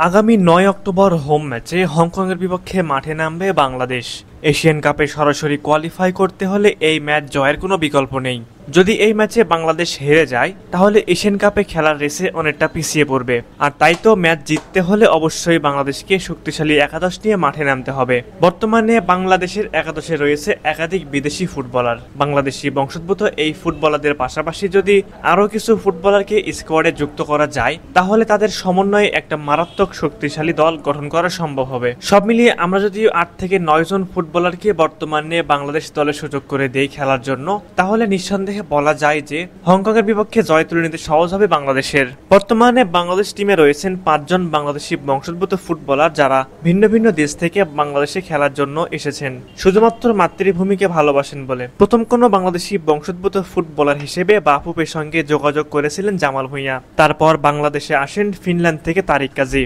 আগামী ৯ October home ম্যাচে হংকংয়ের বিপক্ষে মাঠে নামবে বাংলাদেশ। এশিয়ান কাপে সরাসরি কোয়ালিফাই করতে হলে এই ম্যাচ জয়ের কোনো বিকল্প নেই। যদি এই ম্যাচে বাংলাদেশ হেরে যায় তাহলে এশিয়ান কাপে খেলার রেসে অনেকটা পিছিয়ে পড়বে। আর তাই তো ম্যাচ জিততে হলে অবশ্যই বাংলাদেশকে শক্তিশালী একাদশ নিয়ে মাঠে নামতে হবে। বর্তমানে বাংলাদেশের একাদশে রয়েছে একাধিক বিদেশি ফুটবলার। বাংলাদেশি বংশোদ্ভূত এই ফুটবলারদের পাশাপাশি যদি আরও কিছু ফুটবলারকে স্কোয়াডে যুক্ত করা যায় তাহলে তাদের সমন্বয়ে একটা মারাত্মক শক্তিশালী দল গঠন করা সম্ভব হবে। সব মিলিয়ে আমরা যদি ৮ থেকে ৯ জন ফুটবলারকে বর্তমানে বাংলাদেশ দলে সুযোগ করে দেই খেলার জন্য, তাহলে নিঃসন্দেহে বলা যায় যে হংকংয়ের বিপক্ষে জয় তুলে নিতে সহজ হবে বাংলাদেশের। বর্তমানে বাংলাদেশ টিমে রয়েছেন ৫ জন বাংলাদেশি বংশোদ্ভূত ফুটবলার, যারা ভিন্ন ভিন্ন দেশ থেকে বাংলাদেশে খেলার জন্য এসেছেন শুধুমাত্র মাতৃভূমিকে ভালোবাসেন বলে। প্রথম কোনো বাংলাদেশি বংশোদ্ভূত ফুটবলার হিসেবে বাফুফের সঙ্গে যোগাযোগ করেছিলেন জামাল ভুঁইয়া। তারপর বাংলাদেশে আসেন ফিনল্যান্ড থেকে তারিক কাজী।